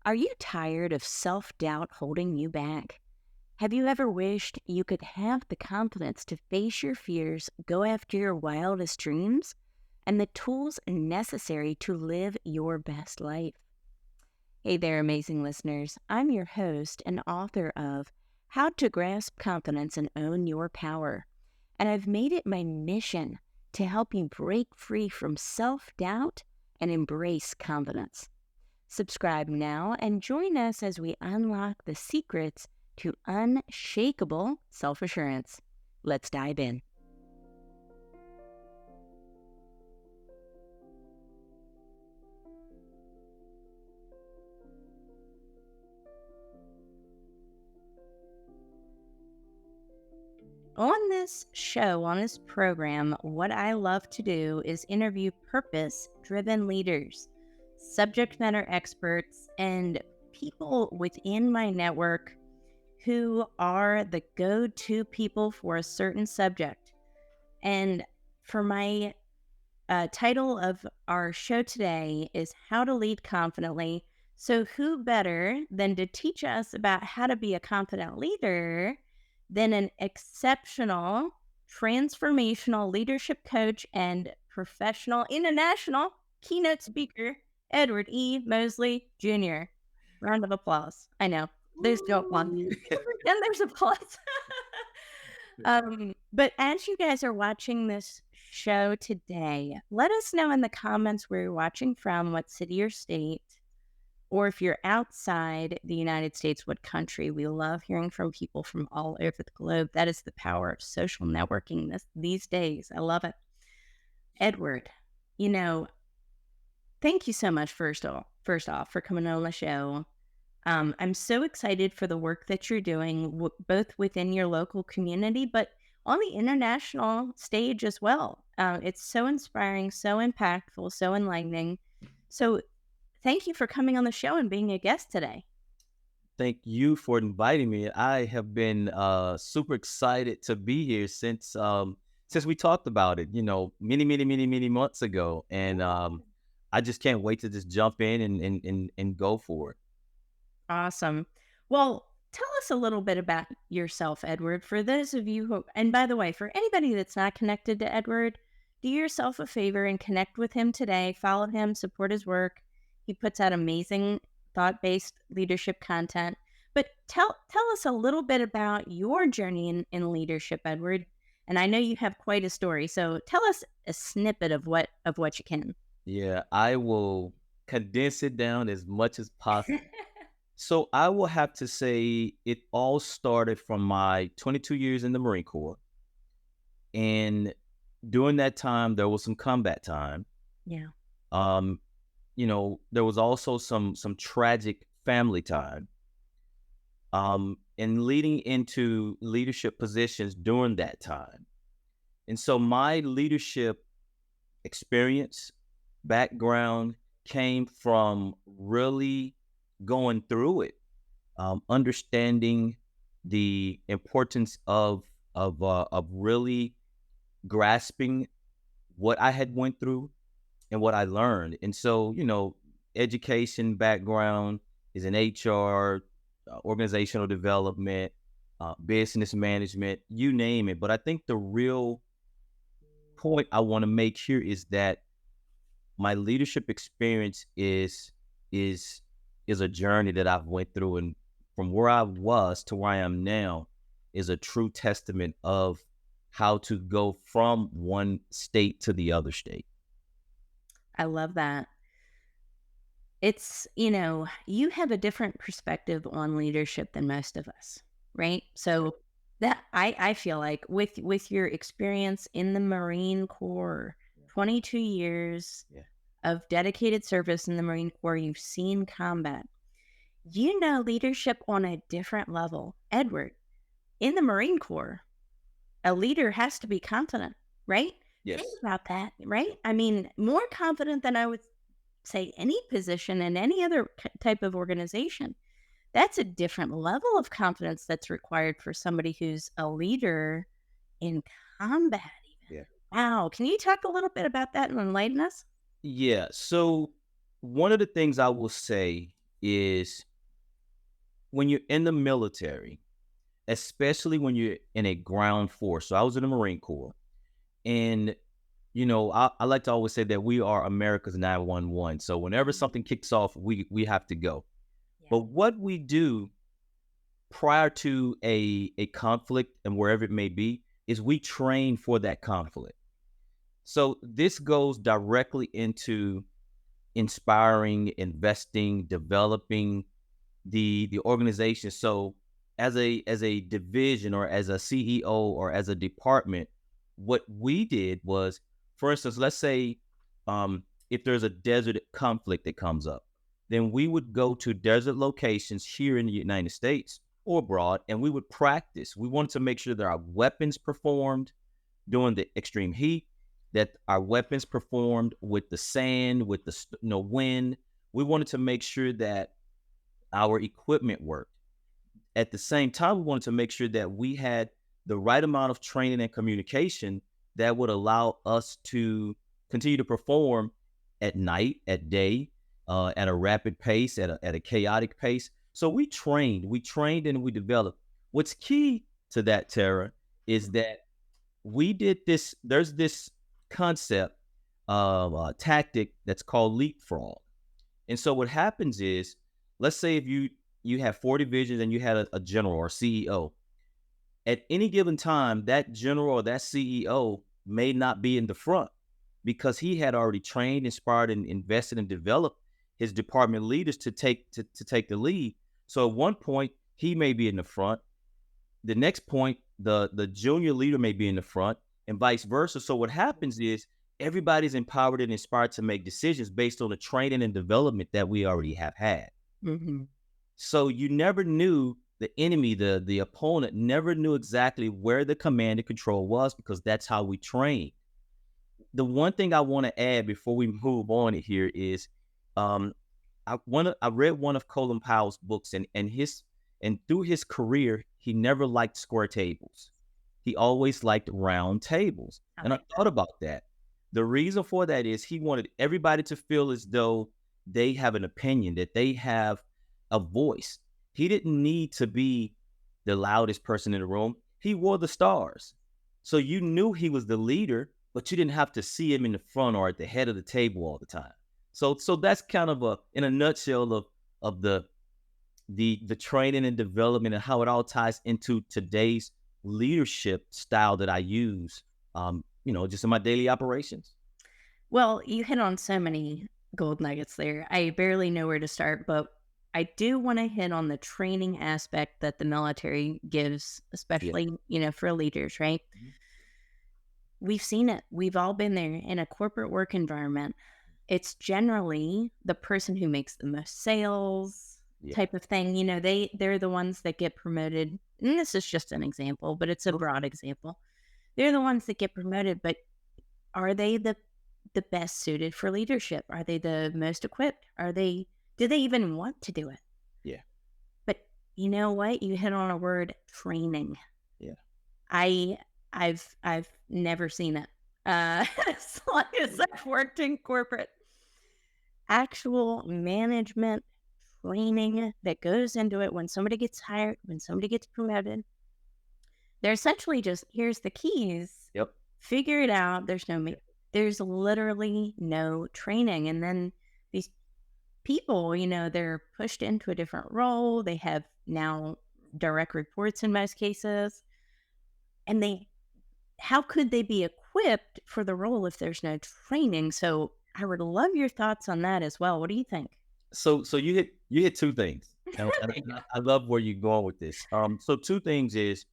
Are you tired of self-doubt holding you back? Have you ever wished you could have the confidence to face your fears, go after your wildest dreams, and the tools necessary to live your best life? Hey there, amazing listeners. I'm your host and author of How to Grasp Confidence and Own Your Power. And I've made it my mission to help you break free from self-doubt and embrace confidence. Subscribe now and join us as we unlock the secrets to unshakable self-assurance. Let's dive in. On this show, on this program, what I love to do is interview purpose-driven leaders, subject matter experts, and people within my network who are the go-to people for a certain subject. And for my title of our show today is How to Lead Confidently. So who better than to teach us about how to be a confident leader than an exceptional transformational leadership coach and professional international keynote speaker, Edward E. Mosley Jr. Round of applause. I know. There's no applause. Woo! And there's applause. But as you guys are watching this show today, let us know in the comments where you're watching from, what city or state, or if you're outside the United States, what country. We love hearing from people from all over the globe. That is the power of social networking these days. I love it. Edward, you know, thank you so much, first off, for coming on the show. I'm so excited for the work that you're doing, both within your local community, but on the international stage as well. It's so inspiring, so impactful, so enlightening. So, thank you for coming on the show and being a guest today. Thank you for inviting me. I have been super excited to be here since we talked about it, many months ago, and I just can't wait to just jump in and go for it. Awesome. Well, tell us a little bit about yourself, Edward. For those of you who, and by the way, for anybody that's not connected to Edward, do yourself a favor and connect with him today. Follow him, support his work. He puts out amazing thought-based leadership content. But tell us a little bit about your journey in leadership, Edward. And I know you have quite a story, so tell us a snippet of what you can. Yeah, I will condense it down as much as possible. So I will have to say it all started from my 22 years in the Marine Corps, and during that time there was some combat time. Yeah. Um, there was also some tragic family time, and leading into leadership positions during that time. And so my leadership experience, background came from really going through it, understanding the importance of really grasping what I had went through and what I learned. And so, education background is in HR, organizational development, business management, you name it. But I think the real point I want to make here is that my leadership experience is is a journey that I've went through, and from where I was to where I am now is a true testament of how to go from one state to the other state. I love that. You have a different perspective on leadership than most of us, right? So that I feel like with your experience in the Marine Corps, 22 years Yeah. of dedicated service in the Marine Corps, you've seen combat. You know leadership on a different level. Edward, in the Marine Corps, a leader has to be confident, right? Think Yes. about that, right? I mean, more confident than I would say any position in any other type of organization. That's a different level of confidence that's required for somebody who's a leader in combat even. Yeah. Wow. Can you talk a little bit about that and enlighten us? Yeah. So one of the things I will say is when you're in the military, especially when you're in a ground force. So I was in the Marine Corps, and I like to always say that we are America's 911. So whenever something kicks off, we have to go. Yeah. But what we do prior to a conflict, and wherever it may be, is we train for that conflict. So this goes directly into inspiring, investing, developing the organization. So as a division, or as a CEO, or as a department, what we did was, for instance, let's say if there's a desert conflict that comes up, then we would go to desert locations here in the United States or abroad, and we would practice. We wanted to make sure that our weapons performed during the extreme heat, that our weapons performed with the sand, with the wind. We wanted to make sure that our equipment worked. At the same time, we wanted to make sure that we had the right amount of training and communication that would allow us to continue to perform at night, at day, at a rapid pace, at a chaotic pace. So we trained and we developed. What's key to that, Tara, is that we did this. There's this concept of a tactic that's called leapfrog. And so what happens is, let's say if you have 4 divisions and you had a general or CEO. At any given time, that general or that CEO may not be in the front, because he had already trained, inspired, and invested and developed his department leaders to take the lead. So at one point, he may be in the front. The next point, the junior leader may be in the front, and vice versa. So what happens is, everybody's empowered and inspired to make decisions based on the training and development that we already have had. Mm-hmm. So you never knew the enemy, the opponent never knew exactly where the command and control was, because that's how we train. The one thing I want to add before we move on here is, I read one of Colin Powell's books, and through his career, he never liked square tables. He always liked round tables. And I thought about that. The reason for that is he wanted everybody to feel as though they have an opinion, that they have a voice. He didn't need to be the loudest person in the room. He wore the stars. So you knew he was the leader, but you didn't have to see him in the front or at the head of the table all the time. So that's kind of in a nutshell of the training and development, and how it all ties into today's leadership style that I use, just in my daily operations. Well, you hit on so many gold nuggets there. I barely know where to start, but I do want to hit on the training aspect that the military gives, especially, for leaders, right? Mhm. We've seen it. We've all been there in a corporate work environment. It's generally the person who makes the most sales type of thing. They're the ones that get promoted. And this is just an example, but it's a broad example. They're the ones that get promoted, but are they the best suited for leadership? Are they the most equipped? Do they even want to do it? Yeah. But you know what? You hit on a word, training. Yeah. I've never seen it. As long as I've worked in corporate. Actual management training that goes into it when somebody gets hired, when somebody gets promoted. They're essentially just, here's the keys. Yep. Figure it out. There's literally no training. And then these people, they're pushed into a different role. They have now direct reports in most cases. And how could they be equipped for the role if there's no training? So I would love your thoughts on that as well. What do you think? So you hit 2 things. And I love where you're going with this. So 2 things is,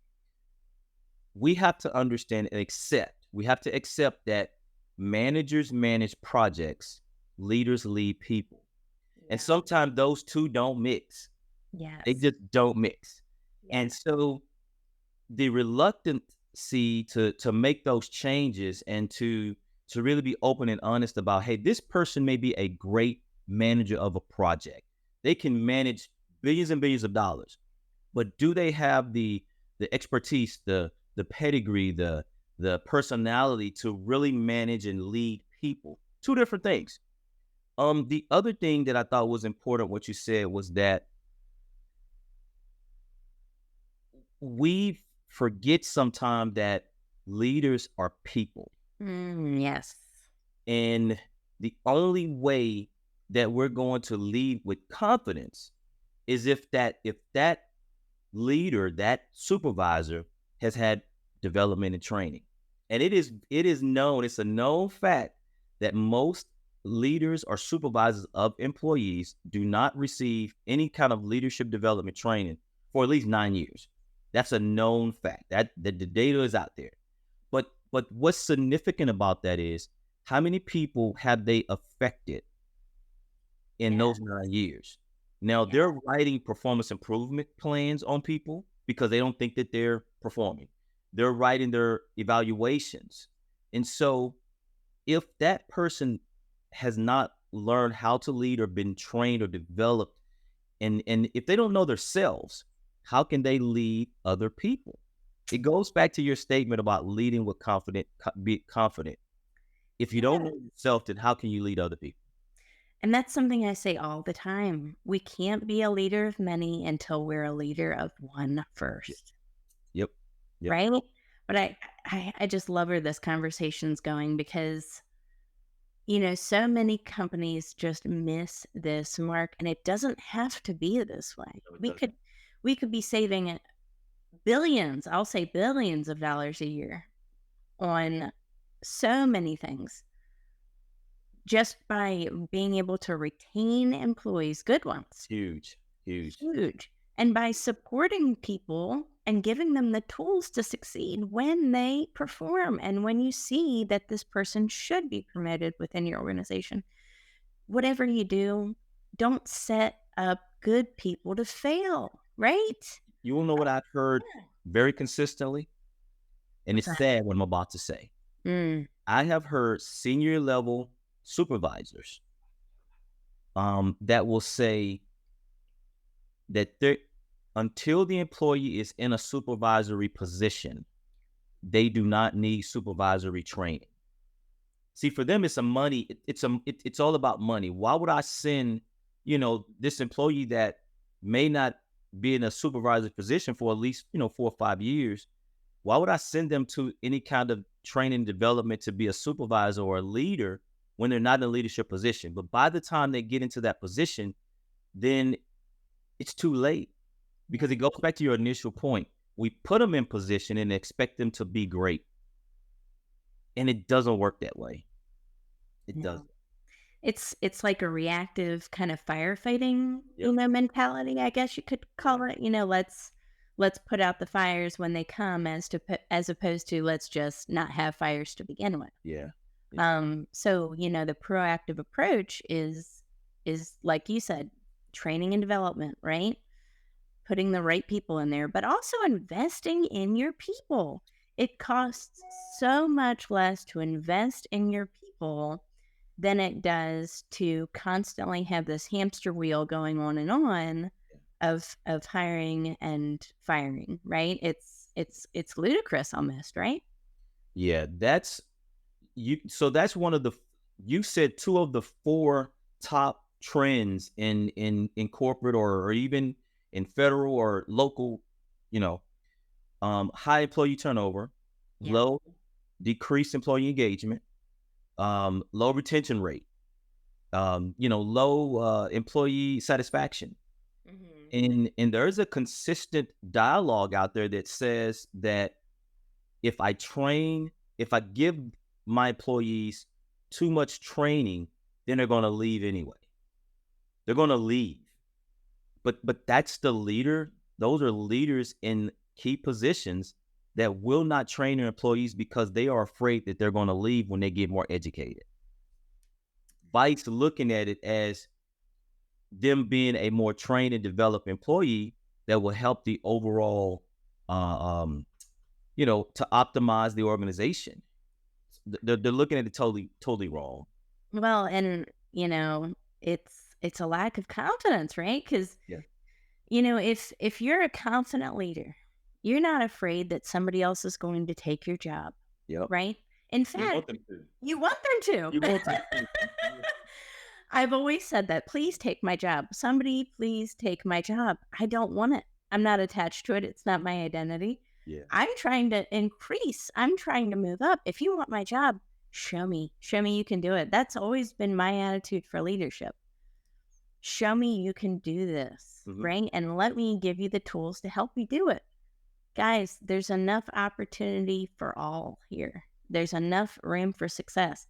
we have to understand and accept that managers manage projects, leaders lead people. Yeah. And sometimes those 2 don't mix. Yes. They just don't mix. Yeah. And so the reluctancy to make those changes, and to really be open and honest about, hey, this person may be a great manager of a project. They can manage billions and billions of dollars, but do they have the expertise, the pedigree, the personality to really manage and lead people? 2 different things. The other thing that I thought was important, what you said, was that we forget sometimes that leaders are people. Yes. And the only way that we're going to lead with confidence is if that leader, that supervisor, has had development and training. And it is known, it's a known fact that most leaders or supervisors of employees do not receive any kind of leadership development training for at least 9 years. That's a known fact. That the data is out there. But what's significant about that is how many people have they affected in Yeah. those 9 years? Now Yeah. they're writing performance improvement plans on people because they don't think that they're performing. They're writing their evaluations. And so if that person has not learned how to lead or been trained or developed, and if they don't know themselves, how can they lead other people? It goes back to your statement about leading with be confident. If you don't Yeah. know yourself, then how can you lead other people? And that's something I say all the time. We can't be a leader of many until we're a leader of one Yep, first, yep, yep. right? But I just love where this conversation's going because, so many companies just miss this mark and it doesn't have to be this way. No, it We doesn't. could we could be saving billions, I'll say billions of dollars a year on so many things just by being able to retain employees, good ones. Huge, huge. Huge. And by supporting people and giving them the tools to succeed when they perform and when you see that this person should be promoted within your organization. Whatever you do, don't set up good people to fail, right? You will know what I've heard Yeah. very consistently, and What's it's that? sad what I'm about to say. Mm, I have heard senior level supervisors that will say that until the employee is in a supervisory position, they do not need supervisory training. See, for them, it's a money. It's all about money. Why would I send, this employee that may not be in a supervisory position for at least 4 or 5 years? Why would I send them to any kind of training development to be a supervisor or a leader when they're not in a leadership position? But by the time they get into that position, then it's too late because it goes back to your initial point. We put them in position and expect them to be great, and it doesn't work that way. It no. doesn't. It's like a reactive kind of firefighting, Yep. mentality, I guess you could Yeah. call it. Let's put out the fires when they come as opposed to let's just not have fires to begin with. Yeah. Yeah. So, the proactive approach is like you said, training and development, right? Putting the right people in there, but also investing in your people. It costs so much less to invest in your people than it does to constantly have this hamster wheel going on and on of hiring and firing, right? It's ludicrous almost, right? Yeah. That's you. So that's one of the. You said two of the four top trends in corporate or even in federal or local. You know, high employee turnover, Yeah. low decreased employee engagement, low retention rate, low employee satisfaction. Hmm. And there's a consistent dialogue out there that says that if I train, if I give my employees too much training, then they're going to leave anyway. They're going to leave. But that's the leader. Those are leaders in key positions that will not train their employees because they are afraid that they're going to leave when they get more educated. Vice looking at it as them being a more trained and developed employee that will help the overall, to optimize the organization. They're looking at it totally wrong. Well, and it's a lack of confidence, right? Because Yeah. if you're a confident leader, you're not afraid that somebody else is going to take your job, Yep. right? In You fact, want them to. you want them You to. want them to. I've always said that. Please take my job. Somebody please take my job. I don't want it. I'm not attached to it. It's not my identity. Yeah. I'm trying to increase. I'm trying to move up. If you want my job, show me. Show me you can do it. That's always been my attitude for leadership. Show me you can do this, Hmm. right? And let me give you the tools to help you do it. Guys, there's enough opportunity for all here. There's enough room for success.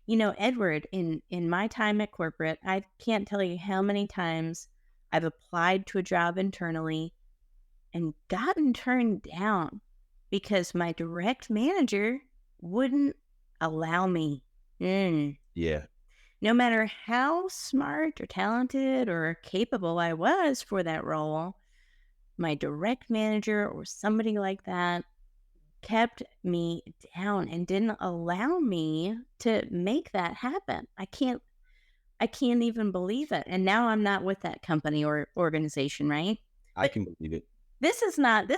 Edward, in my time at corporate, I can't tell you how many times I've applied to a job internally and gotten turned down because my direct manager wouldn't allow me. Mm. Yeah. No matter how smart or talented or capable I was for that role, my direct manager or somebody like that kept me down and didn't allow me to make that happen. I can't even believe it. And now I'm not with that company or organization, right? I But can believe it. this is not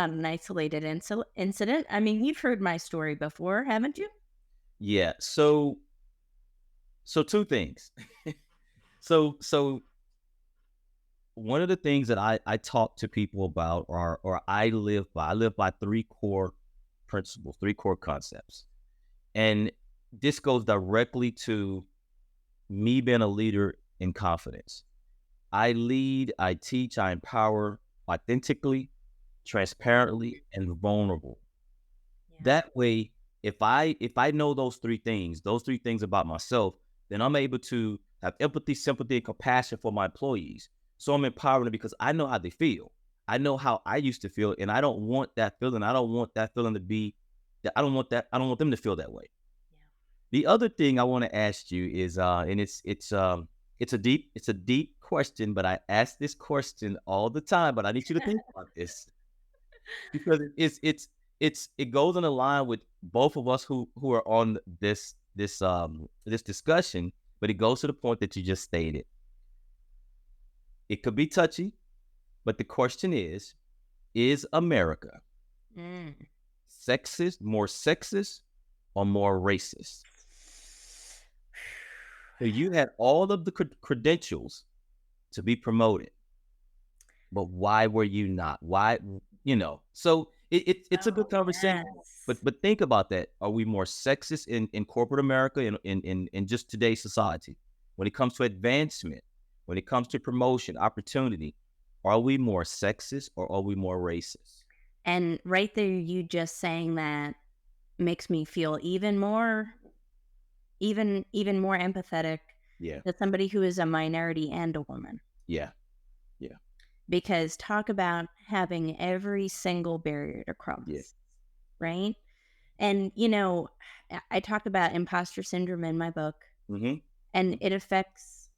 an isolated incident. I mean, you've heard my story before, haven't you? Yeah. So two things. So one of the things that I talk to people about or I live by three core principles, three core concepts. And this goes directly to me being a leader in confidence. I lead, I teach, I empower authentically, transparently, and vulnerable. Yeah. That way, if I know those three things about myself, then I'm able to have empathy, sympathy, and compassion for my employees. So I'm empowering them because I know how they feel. I know how I used to feel, and I don't want that feeling. I don't want that feeling to be that. I don't want that. I don't want them to feel that way. Yeah. The other thing I want to ask you is, and it's a deep question, but I ask this question all the time. But I need you to think about this because it goes in a line with both of us who are on this discussion, but it goes to the point that you just stated. It could be touchy, but the question is America Mm. more sexist or more racist? So you had all of the credentials to be promoted, but why were you not? Why, So it's a Oh, good conversation. But yes. but think about that. Are we more sexist in corporate America in just today's society? When it comes to advancement, when it comes to promotion, opportunity, are we more sexist or are we more racist? And right there, you just saying that makes me feel even more empathetic Yeah, to somebody who is a minority and a woman. yeah, yeah, Because talk about having every single barrier to yeah. cross, right? And I talk about imposter syndrome in my book, Mm-hmm. and it affects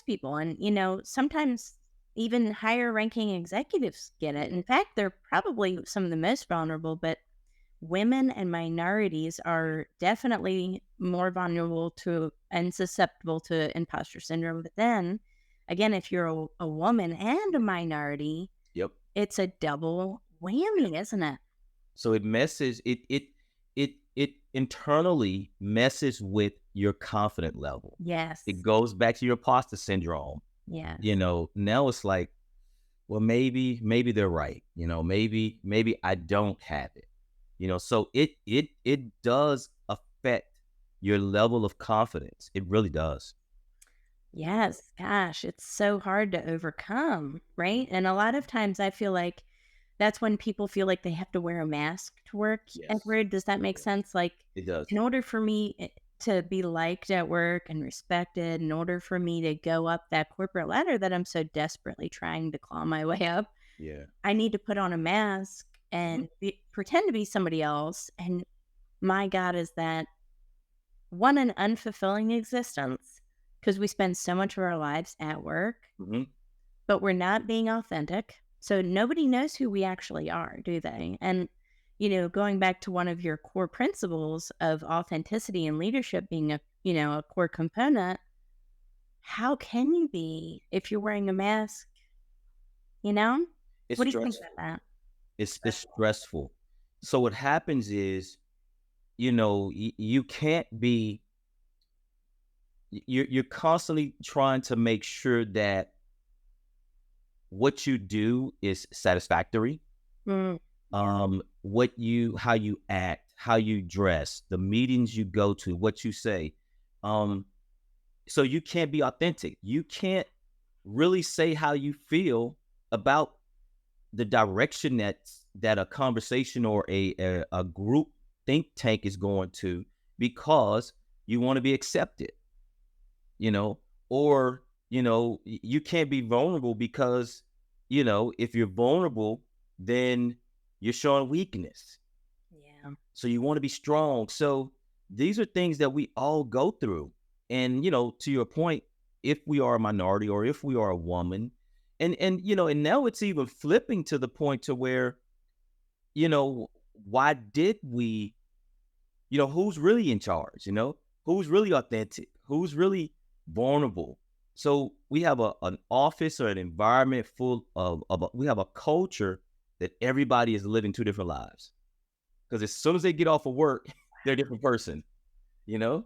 people, and sometimes even higher ranking executives get it. In fact, they're probably some of the most vulnerable, but women and minorities are definitely more vulnerable to and susceptible to imposter syndrome. But then again, if you're a woman and a minority, Yep. it's a double whammy, isn't it? So it messes it internally messes with your confident level. It Yes. goes back to your imposter syndrome. Yes. Now it's like, well, maybe they're right. Maybe I don't have it. So it does affect your level of confidence. It really does. Yes. Gosh, it's so hard to overcome, right? And a lot of times I feel like that's when people feel like they have to wear a mask to work. Yes. Edward, does that make Yeah, sense? Like, it does. in order for me to be liked at work and respected, in order for me to go up that corporate ladder that I'm so desperately trying to claw my way up, Yeah. I need to put on a mask Mhm. and pretend to be somebody else. And my God, is that one an unfulfilling existence because we spend so much of our lives at work, Mhm. but we're not being authentic. So nobody knows who we actually are, do they? And, going back to one of your core principles of authenticity and leadership being a core component, how can you be if you're wearing a mask? You know? It's What do you think about stressful. that? It's stressful. So what happens is, you can't be you're constantly trying to make sure that what you do is satisfactory. Mm, yeah. What you how you act, how you dress, the meetings you go to, what you say. Um, so you can't be authentic. You can't really say how you feel about the direction that a conversation or a group think tank is going to, because you want to be accepted, you know, or you can't be vulnerable because if you're vulnerable, then you're showing weakness. Yeah. So you want to be strong. So these are things that we all go through. And to your point, if we are a minority or if we are a woman, and now it's even flipping to the point to where, why did we, who's really in charge, who's really authentic, who's really vulnerable. So we have an office or an environment full of we have a culture that everybody is living two different lives. Because as soon as they get off of work, they're a different person, you know?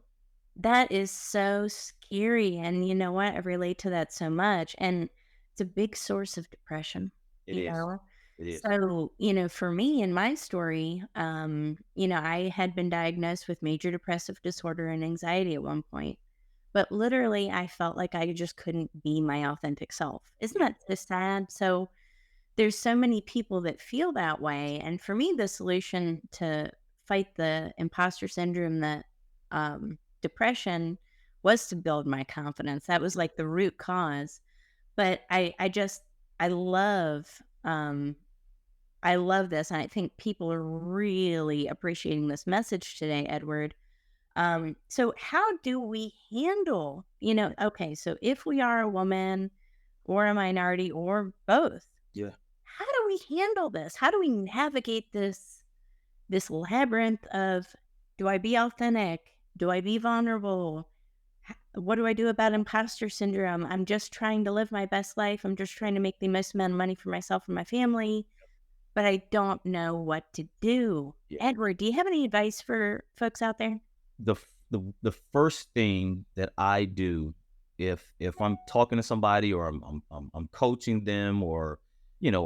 That is so scary, and you know what? I relate to that so much, and it's a big source of depression, It you is. know? It is. So, for me in my story, I had been diagnosed with major depressive disorder and anxiety at one point, but literally I felt like I just couldn't be my authentic self. Isn't Yeah. that so sad? So, there's so many people that feel that way, and for me, the solution to fight the imposter syndrome, that depression, was to build my confidence. That was like the root cause. But I love I love this, and I think people are really appreciating this message today, Edward. So how do we handle, okay, so if we are a woman or a minority or both, Yeah. how do we handle this? How do we navigate this labyrinth of, do I be authentic? Do I be vulnerable? What do I do about imposter syndrome? I'm just trying to live my best life. I'm just trying to make the most amount of money for myself and my family, but I don't know what to do. Yeah. Edward, do you have any advice for folks out there? The first thing that I do, if I'm talking to somebody or I'm coaching them, or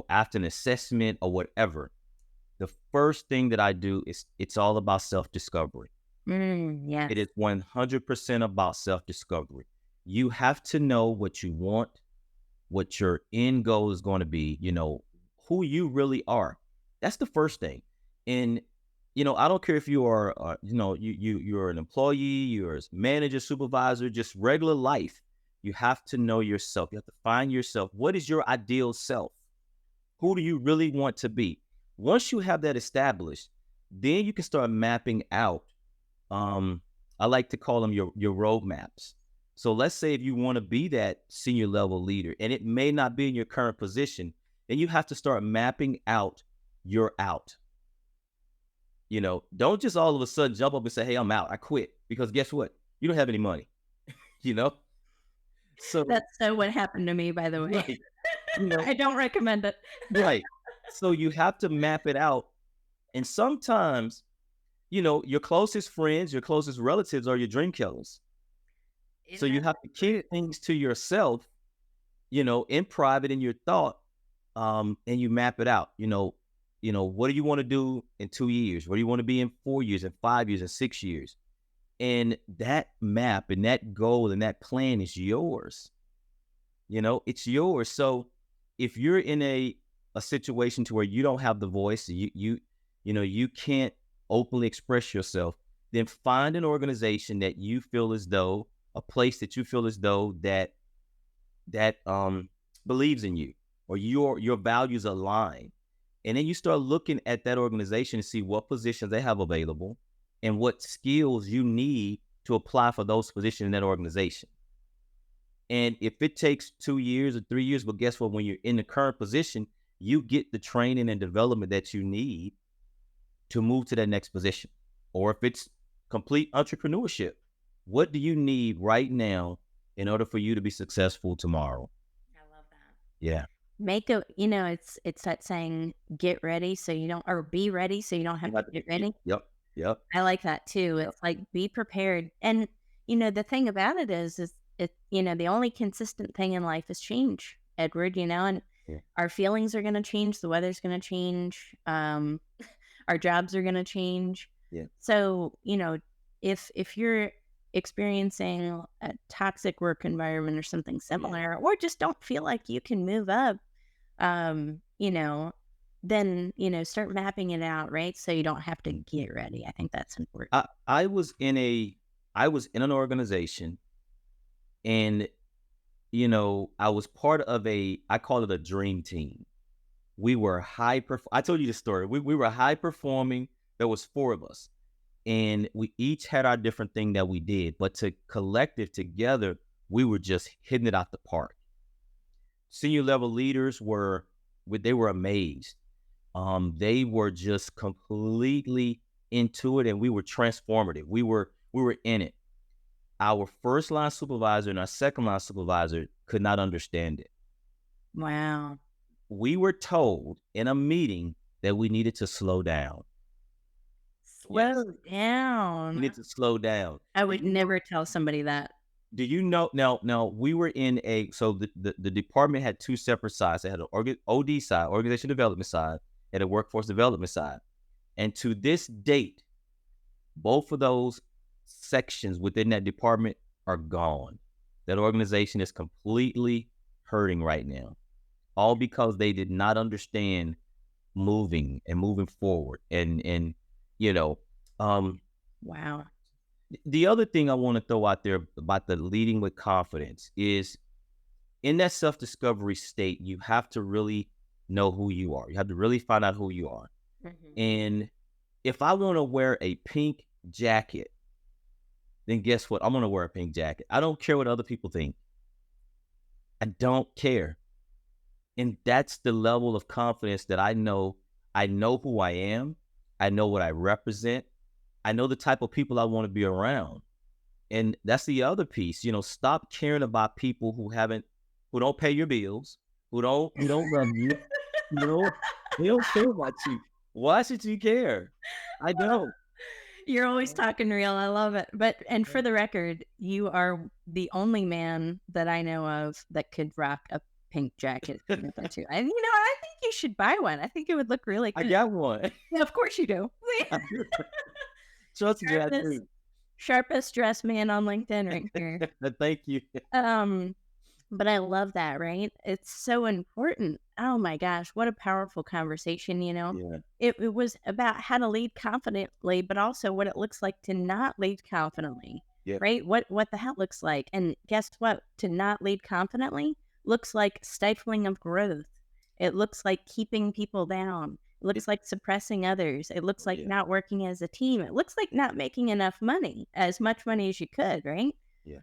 after an assessment or whatever, the first thing that I do is it's all about self-discovery. Yes. It is 100% about self-discovery. You have to know what you want, what your end goal is going to be, who you really are. That's the first thing. And I don't care if you are you're an employee, you're a manager, supervisor, just regular life. You have to know yourself. You have to find yourself. What is your ideal self? Who do you really want to be? Once you have that established, then you can start mapping out, um, I like to call them your roadmaps. So let's say if you want to be that senior level leader, and it may not be in your current position, then you have to start mapping out your out. Don't just all of a sudden jump up and say, "Hey, I'm out. I quit." Because guess what? You don't have any money. You know. So That's so what happened to me, by the way. right, you know, I don't recommend it. right. So you have to map it out, and sometimes, your closest friends, your closest relatives are your dream killers. So Isn't you that have to so true? keep things to yourself, in private, in your thought, and you map it out. What do you want to do in 2 years? What do you want to be in 4 years, and 5 years, and 6 years? And that map and that goal and that plan is yours. It's yours. So if you're in a situation to where you don't have the voice, you can't openly express yourself, then find an organization that you feel as though, a place that you feel as though that believes in you, or your values align. And then you start looking at that organization to see what positions they have available and what skills you need to apply for those positions in that organization. And if it takes 2 years or 3 years, but guess what? When you're in the current position, you get the training and development that you need to move to that next position. Or if it's complete entrepreneurship, what do you need right now in order for you to be successful tomorrow? I love that. Yeah. It's that saying, get ready so you don't, or be ready so you don't You have to have to, get ready. yep. Yep. I like that too. Yep. It's like, be prepared. And, the thing about it is the only consistent thing in life is change, Edward, and Yeah. our feelings are going to change. The weather's going to change. Our jobs are going to change. Yeah. So, if you're experiencing a toxic work environment or something similar, or just don't feel like you can move up, um, you know, then, start mapping it out, right? So you don't have to get ready. I think that's important. I was in an organization, and I was part of I call it a dream team. We were I told you the story. We were high performing. There was 4 of us, and we each had our different thing that we did, but collective together, we were just hitting it out the park. Senior level leaders they were amazed. They were just completely into it, and we were transformative. We were in it. Our first line supervisor and our second line supervisor could not understand it. Wow. We were told in a meeting that we needed to slow down. Yes, Slow down. we need to slow down. I would never tell somebody that. Do you know? Now we were in so the department had 2 separate sides. They had an OD side, organization development side, and a workforce development side. And to this date, both of those sections within that department are gone. That organization is completely hurting right now, all because they did not understand moving forward. And Wow. the other thing I want to throw out there about the leading with confidence is, in that self-discovery state, you have to really know who you are. You have to really find out who you are. Mhm. And if I want to wear a pink jacket, then guess what? I'm going to wear a pink jacket. I don't care what other people think. I don't care. And that's the level of confidence that I know who I am. I know what I represent. I know the type of people I want to be around. And that's the other piece. Stop caring about people who don't pay your bills, who don't love you. They don't care about you. Why should you care? I don't. You're always talking real. I love it. And for the record, you are the only man that I know of that could rock a pink jacket. Too. And I think you should buy one. I think it would look really I good. got one. Yeah, of course you do. Trust me, I do. Sharpest dressed man on LinkedIn right here. Thank you. But I love that, right? It's so important. Oh my gosh, what a powerful conversation, Yeah. It was about how to lead confidently, but also what it looks like to not lead confidently, Yeah. right? What the hell looks like. And guess what? To not lead confidently looks like stifling of growth. It looks like keeping people down. It looks like suppressing others. It looks like not working as a team. It looks like not making enough money, as much money as you could, right? Yeah.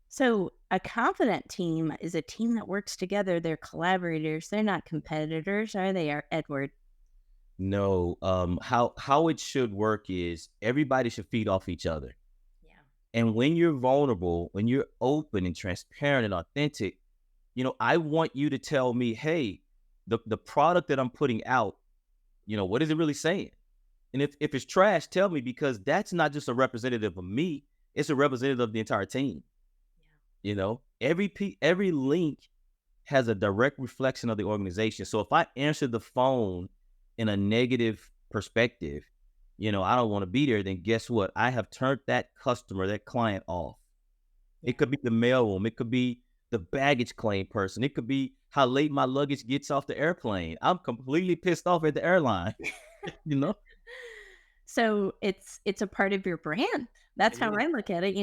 So a confident team is a team that works together. They're collaborators. They're not competitors, are they, Edward? No. How it should work is everybody should feed off each other. Yeah. And when you're vulnerable, when you're open and transparent and authentic, I want you to tell me, hey, the product that I'm putting out, what is it really saying? And if it's trash, tell me, because that's not just a representative of me. It's a representative of the entire team. Every link has a direct reflection of the organization. So if I answer the phone in a negative perspective, I don't want to be there, then guess what? I have turned that customer, that client off. Yeah. It could be the mailroom. It could be the baggage claim person. It could be how late my luggage gets off the airplane. I'm completely pissed off at the airline, So it's a part of your brand. That's how I look at it.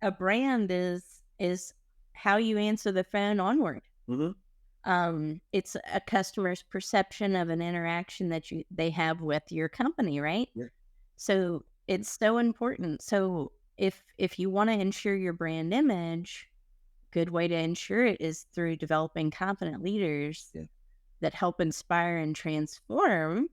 A brand is how you answer the phone onward. Mm-hmm. It's a customer's perception of an interaction that they have with your company, right? Yeah. So it's so important. So if you want to ensure your brand image, good way to ensure it is through developing confident leaders that help inspire and transform,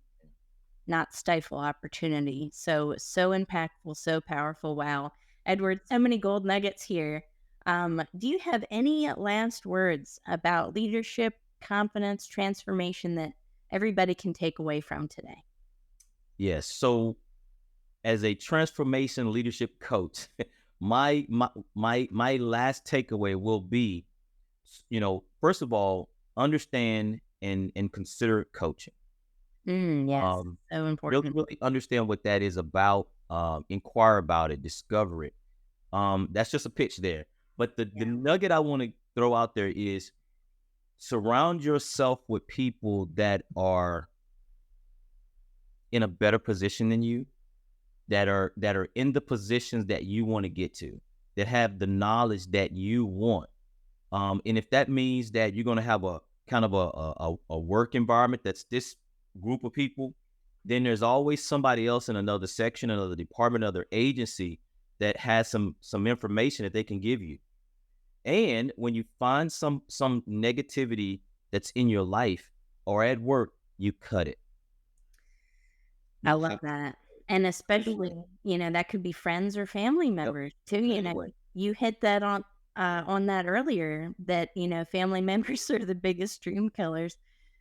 not stifle opportunity. So impactful, so powerful. Wow. Edward, so many gold nuggets here. Do you have any last words about leadership, confidence, transformation that everybody can take away from today? Yes. So as a transformation leadership coach, my last takeaway will be, first of all, understand and consider coaching. Yes, Um, so really, important. really understand what that is about. Inquire about it, discover it. That's just a pitch there. But the Yeah. nugget I want to throw out there is surround yourself with people that are in a better position than you, that are in the positions that you want to get to, that have the knowledge that you want. And if that means that you're going to have a kind of a work environment that's this group of people, then there's always somebody else in another section, another department, another agency that has some information that they can give you. And when you find some negativity that's in your life or at work, you cut it. I You love cut that. And especially, that could be friends or family Yep. members too. Anyway, You hit that on that earlier that, family members are the biggest dream killers.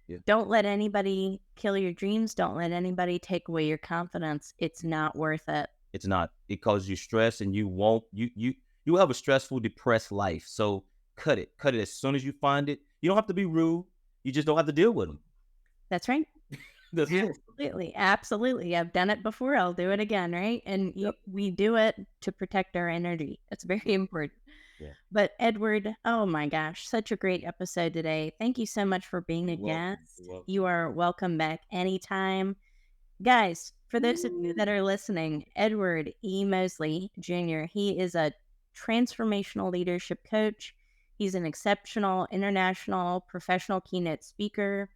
yeah, Don't let anybody kill your dreams. Don't let anybody take away your confidence. It's not worth it. it's not. It causes you stress, and you have a stressful, depressed life. So cut it. Cut it as soon as you find it. You don't have to be rude. You just don't have to deal with them. That's right. That's it. Absolutely. Absolutely. I've done it before. I'll do it again. Right. And Yep. we do it to protect our energy. That's very important. Yeah. But Edward, oh my gosh, such a great episode today. Thank you so much for being a You're welcome. You're guest. welcome. You are welcome back anytime. Guys, for those of you that are listening, Edward E. Mosley Jr., he is a transformational leadership coach. He's an exceptional international professional keynote speaker.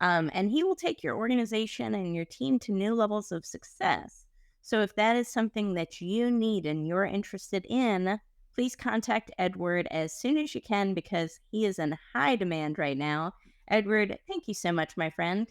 And he will take your organization and your team to new levels of success. So if that is something that you need and you're interested in, please contact Edward as soon as you can because he is in high demand right now. Edward, thank you so much, my friend.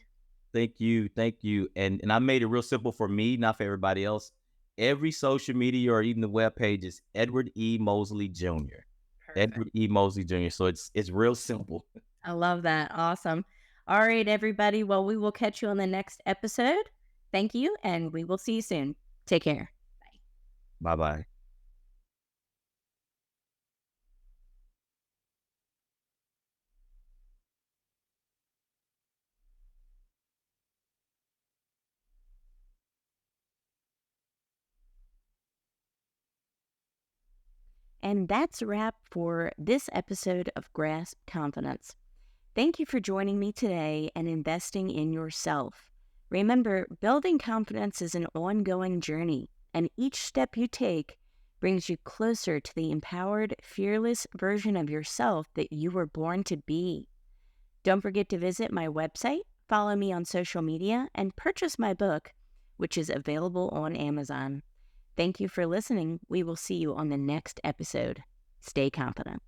Thank you. Thank you. And I made it real simple for me, not for everybody else. Every social media or even the web page is Edward E. Mosley Jr. Perfect. Edward E. Mosley Jr. So it's real simple. I love that. Awesome. All right, everybody. Well, we will catch you on the next episode. Thank you, and we will see you soon. Take care. Bye bye. And that's a wrap for this episode of Grasp Confidence. Thank you for joining me today and investing in yourself. Remember, building confidence is an ongoing journey, and each step you take brings you closer to the empowered, fearless version of yourself that you were born to be. Don't forget to visit my website, follow me on social media, and purchase my book, which is available on Amazon. Thank you for listening. We will see you on the next episode. Stay confident.